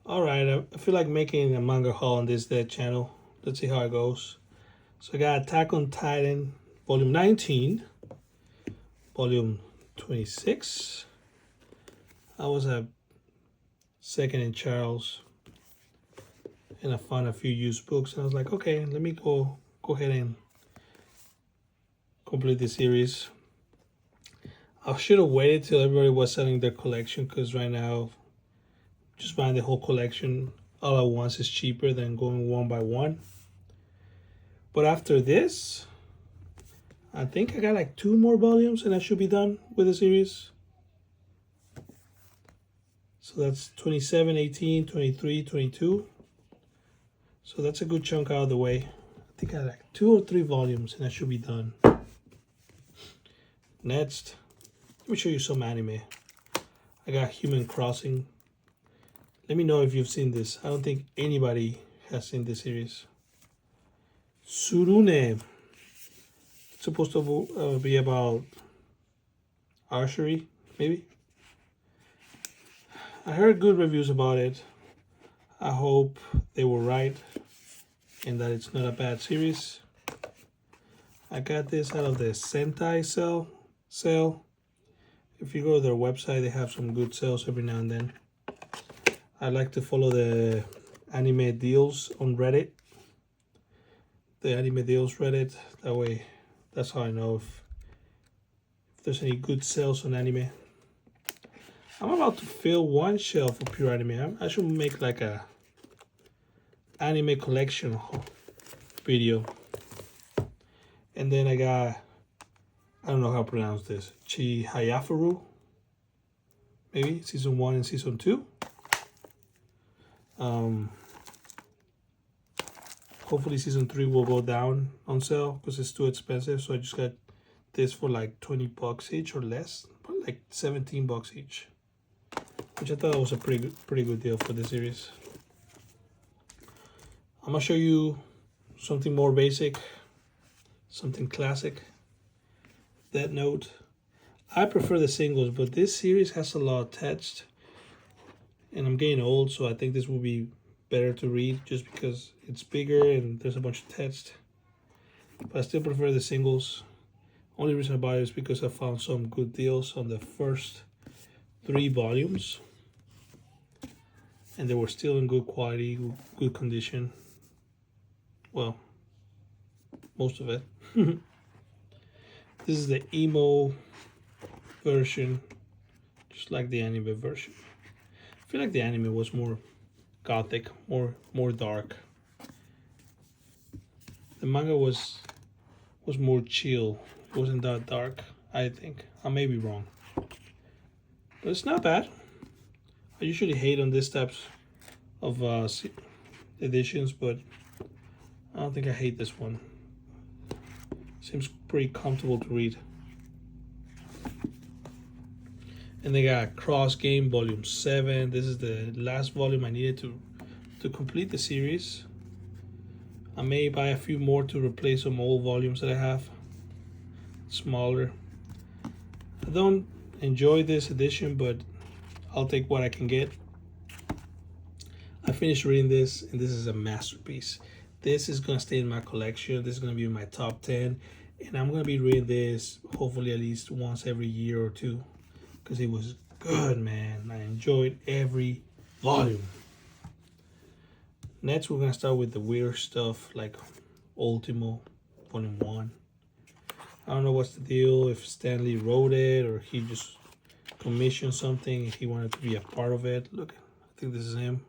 All right, I feel like making a manga haul on this dead channel. Let's see how it goes. So I got Attack on Titan, Volume 19, Volume 26. I was at Second and Charles, and I found a few used books, and I was like, okay, let me go ahead and complete the series. I should have waited till everybody was selling their collection, because right now, just buying the whole collection all at once is cheaper than going one by one. But after this, I think I got like 2 more volumes and I should be done with the series. So that's 27, 18, 23, 22. So that's a good chunk out of the way. I think I got like 2 or 3 volumes and I should be done. Next, let me show you some anime. I got Human Crossing. Let me know if you've seen this. I don't think anybody has seen this series. Tsurune. It's supposed to be about archery, maybe. I heard good reviews about it. I hope they were right and that it's not a bad series. I got this out of the Sentai sale. If you go to their website, they have some good sales every now and then. I like to follow the anime deals on Reddit. The anime deals Reddit. That way, that's how I know if there's any good sales on anime. I'm about to fill one shelf of pure anime. I should make like a anime collection video. And then I got, I don't know how to pronounce this, Chihayafaru. Maybe season 1 and season 2. Hopefully season 3 will go down on sale because it's too expensive. So I just got this for like 20 bucks each or less, probably like 17 bucks each, which I thought was a pretty good deal for the series. I'm gonna show you something more basic, something classic. That Note. I prefer the singles, but this series has a lot of text, and I'm getting old, so I think this will be better to read just because it's bigger and there's a bunch of text. But I still prefer the singles. Only reason I bought it is because I found some good deals on the first 3 volumes, and they were still in good quality, good condition. Well, most of it. This is the emo version, just like the anime version. I feel like the anime was more gothic, more dark. The manga was more chill. It wasn't that dark, I think. I may be wrong, but it's not bad. I usually hate on these types of editions, but I don't think I hate this one. Seems pretty comfortable to read. And they got Cross Game Volume 7. This is the last volume I needed to complete the series. I may buy a few more to replace some old volumes that I have. Smaller. I don't enjoy this edition, but I'll take what I can get. I finished reading this, and this is a masterpiece. This is gonna stay in my collection. This is gonna be in my top 10, and I'm gonna be reading this hopefully at least once every year or two, because it was good, man. I enjoyed every volume. Next, we're gonna start with the weird stuff like Ultimo Volume 1. I don't know what's the deal, if Stanley wrote it or he just commissioned something, if he wanted to be a part of it. Look, I think this is him.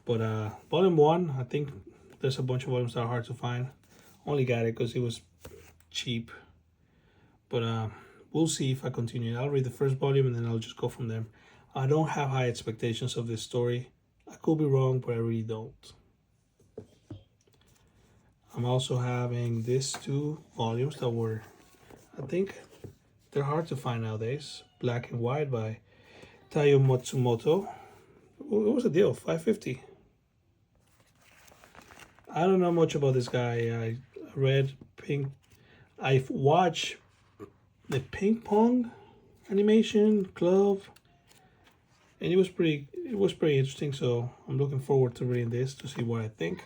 But Volume 1, I think there's a bunch of volumes that are hard to find. Only got it because it was cheap. But we'll see if I continue. I'll read the first volume and then I'll just go from there. I don't have high expectations of this story. I could be wrong, but I really don't. I'm also having these 2 volumes that were, I think, they're hard to find nowadays. Black and White by Taiyo Matsumoto. What was the deal? $5.50. I don't know much about this guy. I read I've watched the ping pong animation club and it was pretty interesting. So I'm looking forward to reading this to see what I think.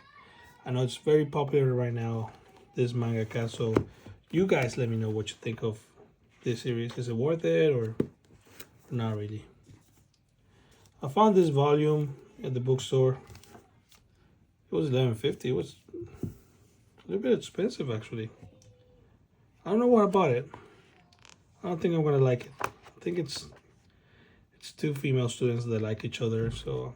I know it's very popular right now, this mangaka. So you guys let me know what you think of this series. Is it worth it or not really? I found this volume at the bookstore. It was $11.50. It was a little bit expensive actually. I don't know what about it. I don't think I'm gonna like it. I think it's two female students that like each other, so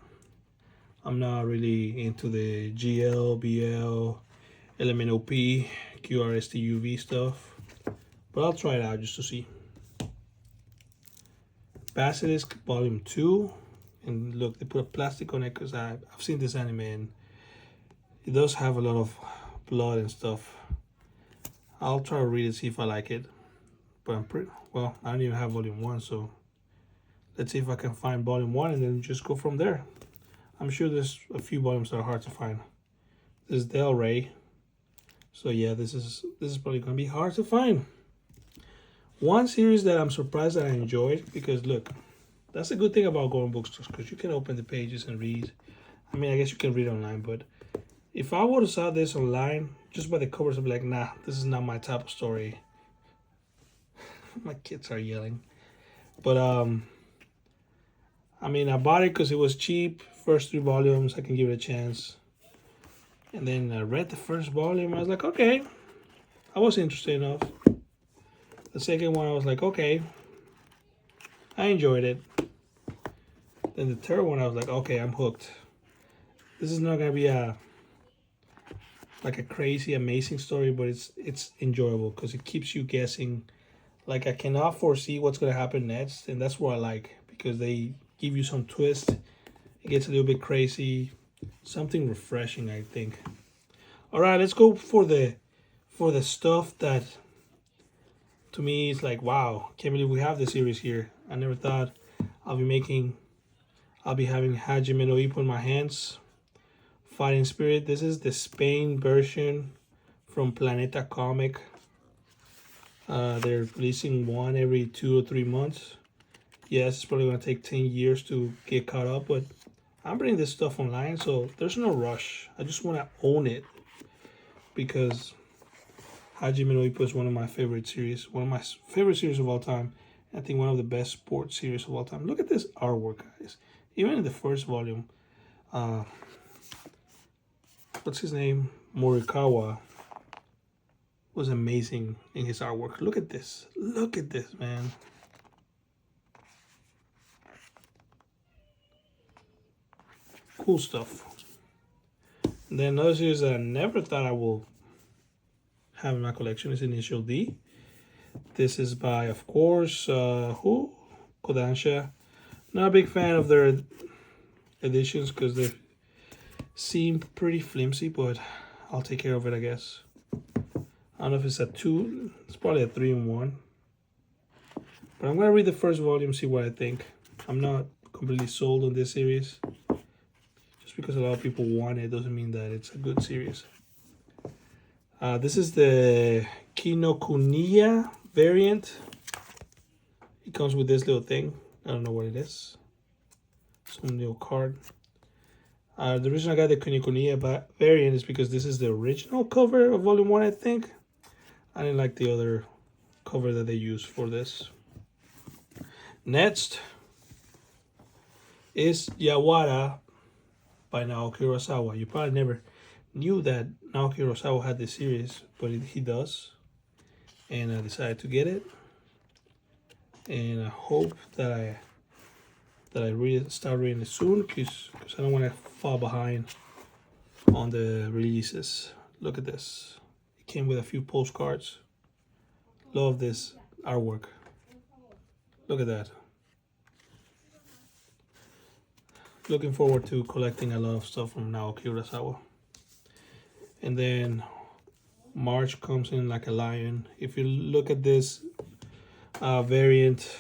I'm not really into the GL, BL, LMNOP, QRSTUV stuff. But I'll try it out just to see. Basilisk Volume 2. And look, they put a plastic on it because I've seen this anime and it does have a lot of blood and stuff. I'll try to read it, see if I like it. But I'm pretty, well, I don't even have Volume 1, so let's see if I can find Volume 1 and then just go from there. I'm sure there's a few volumes that are hard to find. This is Del Rey. So yeah, this is probably gonna be hard to find. One series that I'm surprised that I enjoyed, because look, that's a good thing about going bookstores, because you can open the pages and read. I mean, I guess you can read online, but if I would have saw this online, just by the covers, I'd be like, nah, this is not my type of story. My kids are yelling. But I mean, I bought it because it was cheap. First 3 volumes, I can give it a chance. And then I read the first volume. I was like, okay, I was interested enough. The second one, I was like, okay, I enjoyed it. Then the third one, I was like, okay, I'm hooked. This is not gonna be like a crazy, amazing story, but it's enjoyable because it keeps you guessing. Like, I cannot foresee what's gonna happen next, and that's what I like, because they give you some twist. It gets a little bit crazy, something refreshing, I think. All right, let's go for the stuff that to me is like, wow, can't believe we have this series here. I never thought I'll be having Hajime no Ippo in my hands. Fighting Spirit. This is the Spain version from Planeta Comic. They're releasing one every 2 or 3 months. Yes, it's probably gonna take 10 years to get caught up, but I'm bringing this stuff online, so there's no rush. I just want to own it because Hajime no Ippo is one of my favorite series, of all time. I think one of the best sports series of all time. Look at this artwork, guys. Even in the first volume, what's his name? Morikawa was amazing in his artwork. Look at this. Look at this, man. Cool stuff. And then another series that I never thought I will have in my collection is Initial D. This is by, of course, Kodansha. Not a big fan of their editions because they seem pretty flimsy, but I'll take care of it, I guess. I don't know if it's a 2, it's probably a 3-in-1. But I'm gonna read the first volume, see what I think. I'm not completely sold on this series. Just because a lot of people want it doesn't mean that it's a good series. This is the Kinokuniya variant. It comes with this little thing. I don't know what it is. Some little card. The reason I got the Kinokuniya variant is because this is the original cover of Volume 1, I think. I didn't like the other cover that they used for this. Next is Yawara by Naoki Urasawa. You probably never knew that Naoki Urasawa had this series, but he does. And I decided to get it. And I hope that I start reading it soon, because I don't want to fall behind on the releases. Look at this. It came with a few postcards. Love this artwork. Look at that. Looking forward to collecting a lot of stuff from Naoki Urasawa. And then March comes in like a lion. If you look at this variant,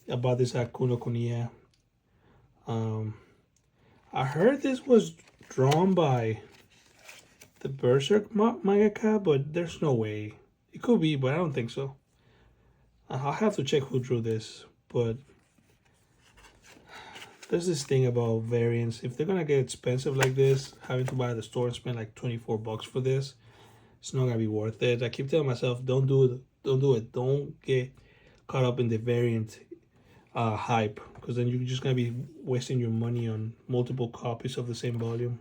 about this Kinokuniya. I heard this was drawn by the Berserk mangaka, but there's no way. It could be, but I don't think so. I'll have to check who drew this, but there's this thing about variants. If they're gonna get expensive like this, having to buy at the store and spend like 24 bucks for this, it's not gonna be worth it. I keep telling myself, don't do it, don't do it, don't get caught up in the variant hype, because then you're just gonna be wasting your money on multiple copies of the same volume.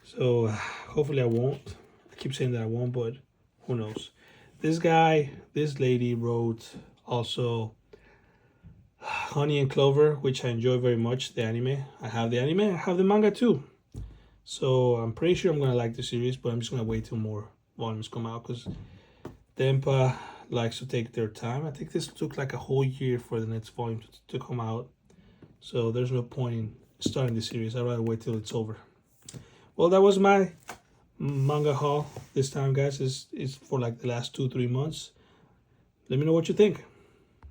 So hopefully I won't. I keep saying that I won't, but who knows. This lady wrote also Honey and Clover, which I enjoy very much, the anime. I have the anime, I have the manga too. So I'm pretty sure I'm gonna like the series, but I'm just gonna wait till more volumes come out, because Dempa likes to take their time. I think this took like a whole year for the next volume to come out. So there's no point in starting the series. I'd rather wait till it's over. Well, that was my manga haul this time, guys. It's for like the last 2-3 months. Let me know what you think.